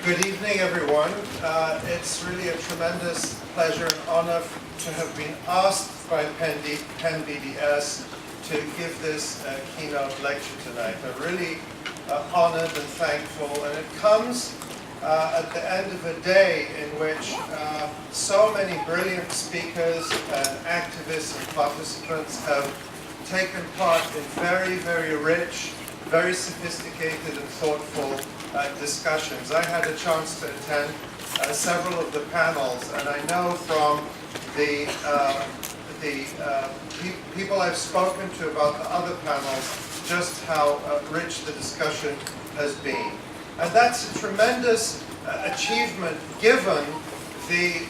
Good evening, everyone. It's really a tremendous pleasure and honor to have been asked by PennBDS to give this keynote lecture tonight. I'm really honored and thankful, and it comes at the end of a day in which so many brilliant speakers and activists and participants have taken part in very, very rich, very sophisticated and thoughtful discussions. I had a chance to attend several of the panels, and I know from the people I've spoken to about the other panels just how rich the discussion has been. And that's a tremendous achievement given the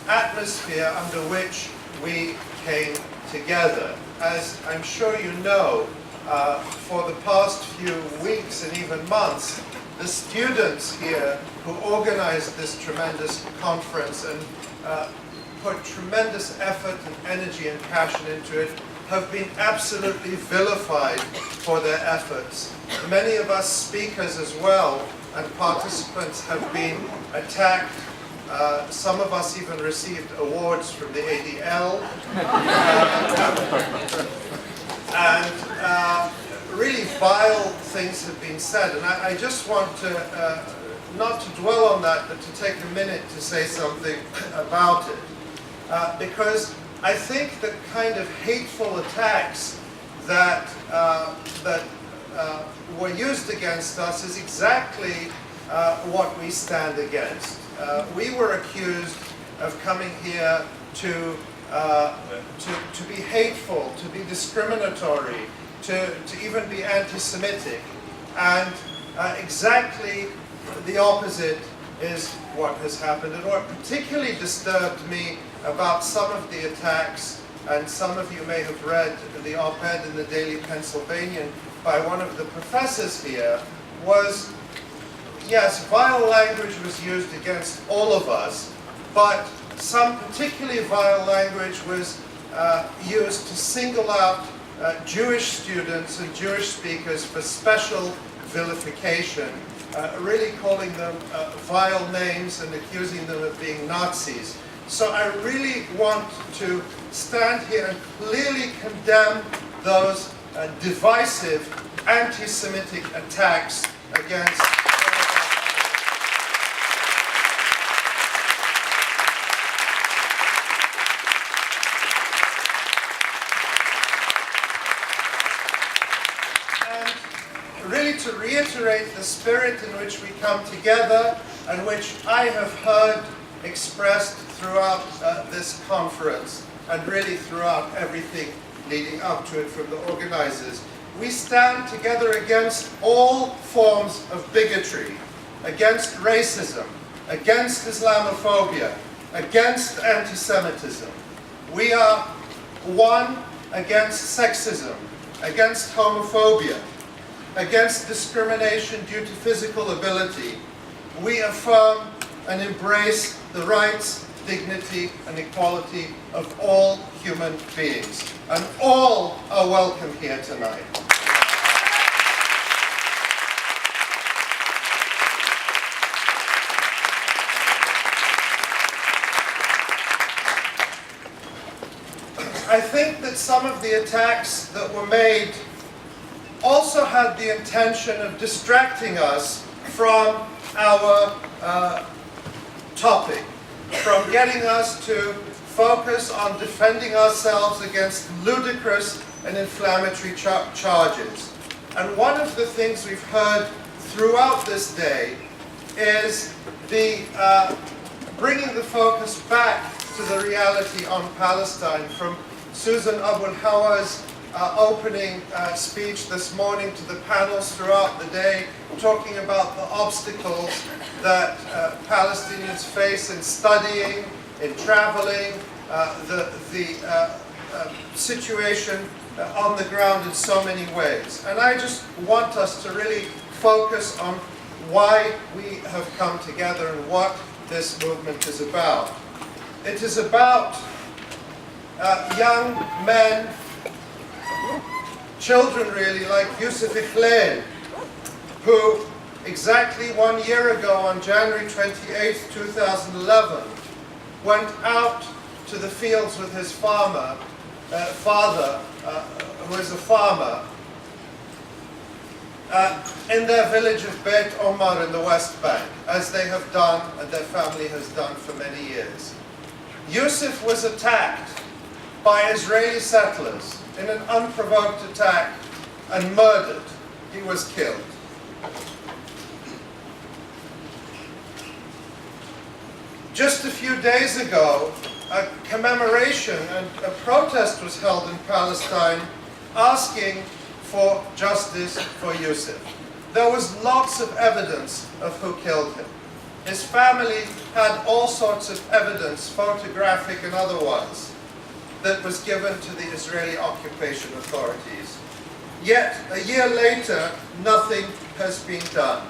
atmosphere under which we came together. As I'm sure you know, for the past few weeks and even months, the students here who organized this tremendous conference and put tremendous effort and energy and passion into it have been absolutely vilified for their efforts. Many of us speakers as well and participants have been attacked. Some of us even received awards from the ADL. And really vile things have been said. And I just want to, not to dwell on that, but to take a minute to say something about it. Because I think the kind of hateful attacks that, were used against us is exactly what we stand against. We were accused of coming here to be hateful, to be discriminatory, to even be anti-Semitic. And exactly the opposite is what has happened. And what particularly disturbed me about some of the attacks, and some of you may have read the op-ed in the Daily Pennsylvanian by one of the professors here, was, yes, vile language was used against all of us, but some particularly vile language was used to single out Jewish students and Jewish speakers for special vilification, really calling them vile names and accusing them of being Nazis. So I really want to stand here and clearly condemn those divisive anti-Semitic attacks against to reiterate the spirit in which we come together and which I have heard expressed throughout this conference and really throughout everything leading up to it from the organizers. We stand together against all forms of bigotry, against racism, against Islamophobia, against anti-Semitism. We are one against sexism, against homophobia, against discrimination due to physical ability. We affirm and embrace the rights, dignity, and equality of all human beings. And all are welcome here tonight. I think that some of the attacks that were made also had the intention of distracting us from our topic, from getting us to focus on defending ourselves against ludicrous and inflammatory charges. And one of the things we've heard throughout this day is the bringing the focus back to the reality on Palestine, from Susan Abunimah's opening speech this morning to the panels throughout the day, talking about the obstacles that Palestinians face in studying, in traveling, the situation on the ground in so many ways. And I just want us to really focus on why we have come together and what this movement is about. It is about young men, children really, like Yusuf Iqlal, who exactly 1 year ago on January 28, 2011, went out to the fields with his father, who is a farmer, in their village of Beit Omar in the West Bank, as they have done and their family has done for many years. Yusuf was attacked by Israeli settlers in an unprovoked attack and murdered. He was killed. Just a few days ago, a commemoration and a protest was held in Palestine asking for justice for Yusuf. There was lots of evidence of who killed him. His family had all sorts of evidence, photographic and otherwise, that was given to the Israeli occupation authorities. Yet, a year later, nothing has been done.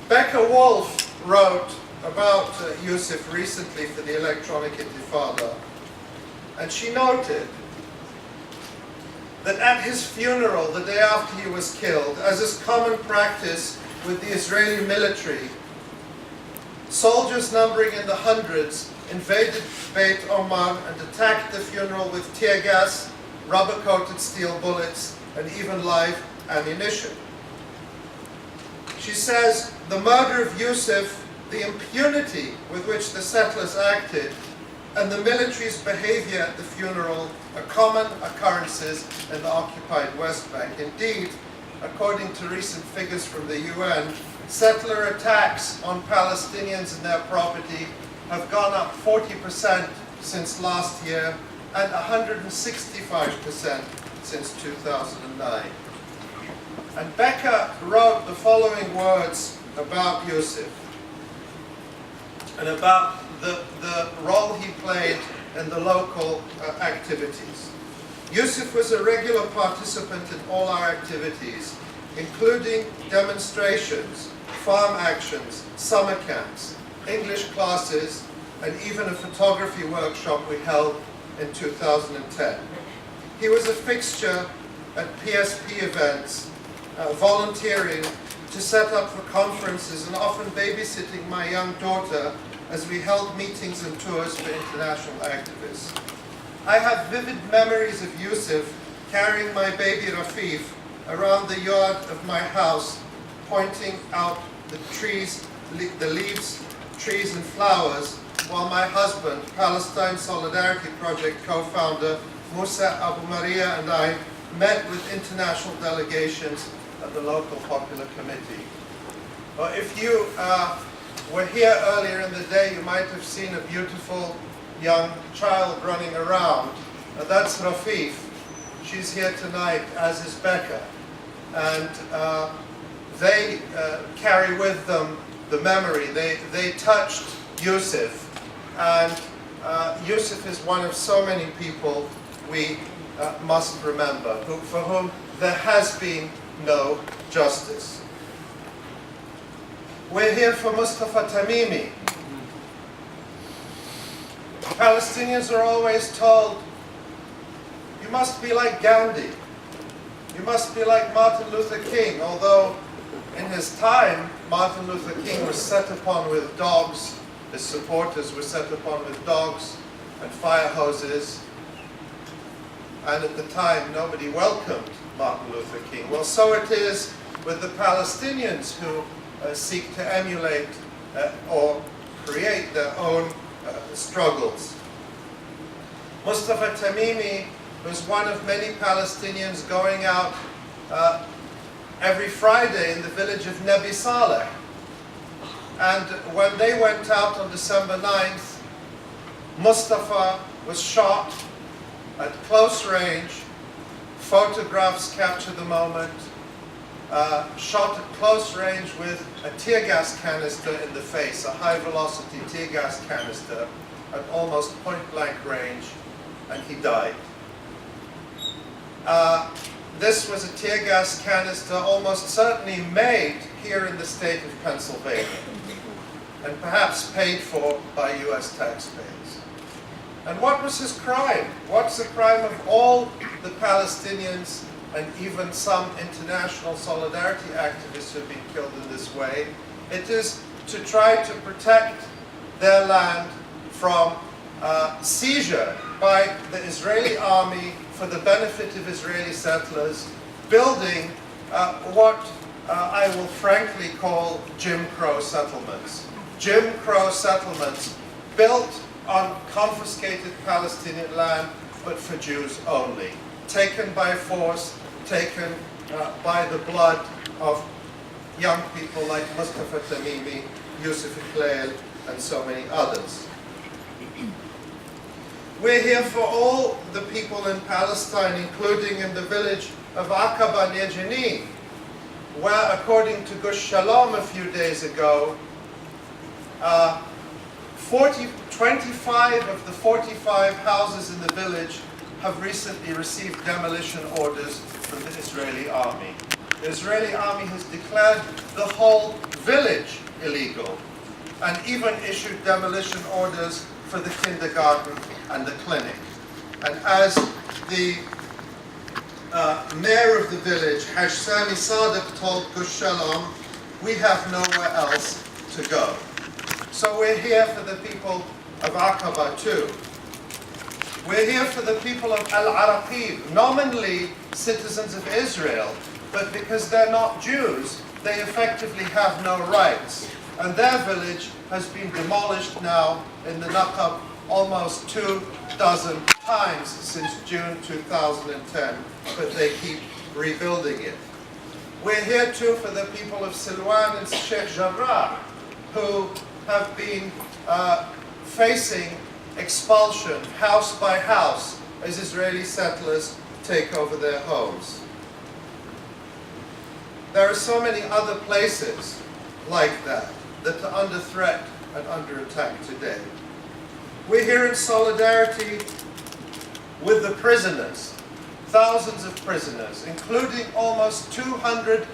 Becca Wolf wrote about Yusuf recently for the Electronic Intifada, and she noted that at his funeral, the day after he was killed, as is common practice with the Israeli military, soldiers numbering in the hundreds invaded Beit Omar and attacked the funeral with tear gas, rubber-coated steel bullets, and even live ammunition. She says, the murder of Yusuf, the impunity with which the settlers acted, and the military's behavior at the funeral are common occurrences in the occupied West Bank. Indeed, according to recent figures from the UN, settler attacks on Palestinians and their property have gone up 40% since last year and 165% since 2009. And Becca wrote the following words about Yusuf and about the role he played in the local activities. Yusuf was a regular participant in all our activities, including demonstrations, farm actions, summer camps, English classes, and even a photography workshop we held in 2010. He was a fixture at PSP events, volunteering to set up for conferences and often babysitting my young daughter as we held meetings and tours for international activists. I have vivid memories of Yusuf carrying my baby Rafif around the yard of my house, pointing out the trees, the leaves, trees and flowers, while my husband, Palestine Solidarity Project co-founder Musa Abu Maria, and I met with international delegations at the local popular committee. Well, if you were here earlier in the day, you might have seen a beautiful young child running around. That's Rafif. She's here tonight, as is Becca. And they carry with them the memory. They touched Yusuf. And Yusuf is one of so many people we must remember, for whom there has been no justice. We're here for Mustafa Tamimi. Palestinians are always told, you must be like Gandhi. You must be like Martin Luther King, although in his time, Martin Luther King was set upon with dogs. His supporters were set upon with dogs and fire hoses. And at the time, nobody welcomed Martin Luther King. Well, so it is with the Palestinians who seek to emulate or create their own struggles. Mustafa Tamimi was one of many Palestinians going out every Friday in the village of Nebi Saleh. And when they went out on December 9th, Mustafa was shot at close range. Photographs capture the moment. Shot at close range with a tear gas canister in the face, a high velocity tear gas canister at almost point blank range, and he died. This was a tear gas canister almost certainly made here in the state of Pennsylvania, and perhaps paid for by US taxpayers. And what was his crime? What's the crime of all the Palestinians and even some international solidarity activists have been killed in this way. It is to try to protect their land from seizure by the Israeli army for the benefit of Israeli settlers, building what I will frankly call Jim Crow settlements. Jim Crow settlements built on confiscated Palestinian land, but for Jews only. Taken by force, taken by the blood of young people like Mustafa Tamimi, Yusuf Iqlal, and so many others. We're here for all the people in Palestine, including in the village of Aqaba near Jenin, where, according to Gush Shalom a few days ago, 25 of the 45 houses in the village have recently received demolition orders from the Israeli army. The Israeli army has declared the whole village illegal and even issued demolition orders for the kindergarten and the clinic. And as the mayor of the village, Haj Sami Sadek, told Gush Shalom, we have nowhere else to go. So we're here for the people of Aqaba too. We're here for the people of Al-Araqib, nominally citizens of Israel, but because they're not Jews, they effectively have no rights. And their village has been demolished now in the Naqab almost 24 times since June 2010, but they keep rebuilding it. We're here too for the people of Silwan and Sheikh Jarrah, who have been facing expulsion house by house as Israeli settlers take over their homes. There are so many other places like that are under threat and under attack today. We're here in solidarity with the prisoners, thousands of prisoners, including almost 200